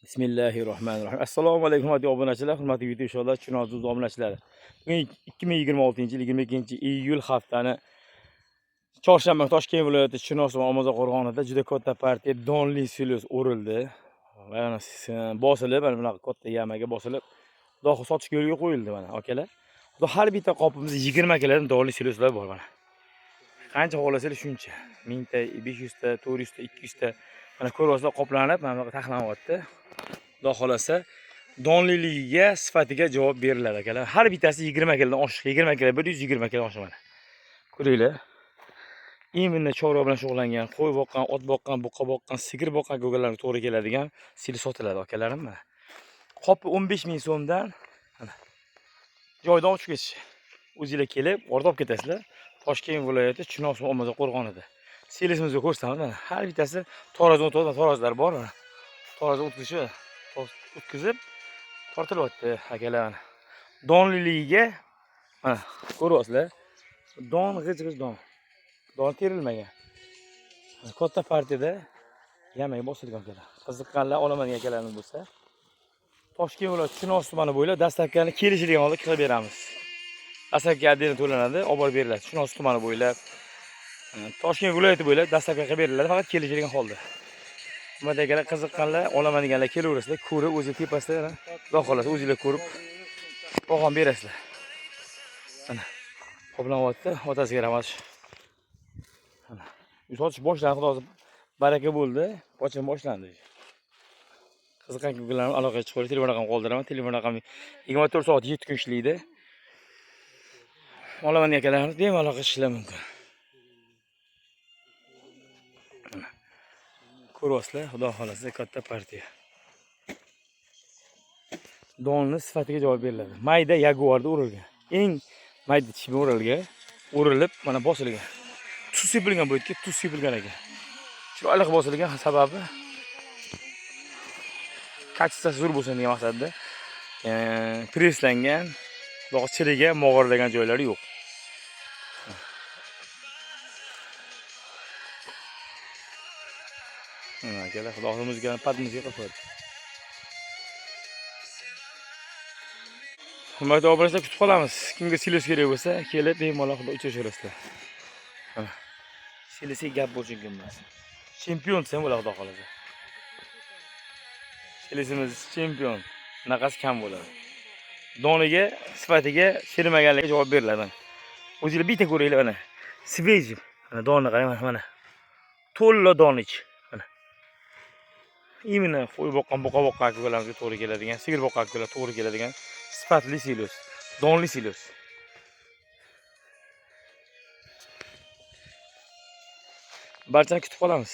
Bismillahirrohmanirrohim. Assalomu alaykum hurmatli obunachilar, hurmatli video inshaalloh tushunarsiz obunachilar. Bugun 2026-yil 22-iyul haftani chorshanba Toshkent viloyati Chinoz va Omozoqo'rg'onida juda katta partiya donli silyos o'rildi. Mana bosilib, mana bunaqa katta yamaga bosilib, xudo sotish yo'lga qo'yildi mana akalar. Xudo har bitta qopimizda 20 kilodan donli silyoslar bor mana. Qancha xohlasangiz shuncha. 1000 ta, 500 ta, 400 ta, 200 ta mana ko'ryapsizlar qoplanib, mana bunaqa taxlanyapti. Xudo xolasa donliligiga, sifatiga javob beriladi akalar. Har bittasi 20 kilodan oshiq, 20 kilo, 120 kilo oshiq mana. Ko'ringlar. Imенно chorva bilan shug'ullangan, qo'y boqqan, ot boqqan, buqa boqqan, sigir boqqan go'galarga to'g'ri keladigan sil sotiladi akalarim mana. Qopi 15 ming so'mdan mana joydan ochib ketish. O'zingizlar kelib, orda olib ketasizlar. Toshkent viloyati Chinoz va Omozoqo'rg'onida. Selisimizga ko'rsataman mana. Har bittasi tarozidan o'tadi, tarozlar bor mana. Tarozi o'tkazib tortilyapti akalar. Donliligiga mana ko'ryapsizlar. Don g'ij-g'ij don. Don terilmagan. Katta partiyada yamay bosilgan akalar. Qiziqqanlar olaman degan akalarimiz bo'lsa, Toshkent viloyati Chinoz tumani bo'ylab dastlabkini kelishilgan holda qilib beramiz. Dastlabki addini to'lanadi, olib borib beriladi. Chinoz tumani bo'ylab, Toshkent viloyati bo'ylab dastlabki qilib beriladi, faqat kelishilgan holda. Hurmatli akalar, qiziqqanlar olaman deganlar kelaverasizlar, ko'rib o'zi tepasida, xudo xolasa o'zingizlar ko'rib bag'on berasizlar. Mana qoplanyapti, otasiga rahmat. Mana sotish boshlandi, xudo baraka bo'ldi, pocham boshlandi. Qiziqqan bilan aloqaga chiqib, telefon raqam qoldiraman. Telefon raqami 24 soat 7 kun ishlaydi. Olaman degan akalarimiz bemalol aloqa qilishlar mumkin. Ko'ryapsizlar, xudo xolasa katta partiya. Donni sifatiga javob beriladi. Mayda yaguarda o'rilgan. Eng mayda chipni o'rilib, mana bosilgan. Tuz sepilgan bu yerga, tuz sepilgan ekan. Chiroyli bosilgan sababi kachisi zo'r bo'lsin degan maqsadda preslangan, chiriga mog'orlagan joylari yo'q. Mana akalar, xudo muzikani padmizga qo'yadi. Hurmatli obunachilar, kutib qolamiz. Kimga silyos kerak bo'lsa, kelib bemalol uchrashaverasizlar. Mana silyosga gap bo'lsin emas. Chempion sen bo'ladi xudo xolasa. Silyosimiz chempion. Bunaqasi kam bo'ladi. Doniga, sifatiga, shirmaganligiga javob beriladi. O'zingizlar bitta ko'ringlar mana. Svej. Mana donni qarang mana. To'lla donich. Mana. Imенно qo'y boqqan, buqa boqqan ko'kalarga to'g'ri keladigan, sigir boqqan ko'kalarga to'g'ri keladigan sifatli silyos. Donli silyos. Barchani kutib qolamiz.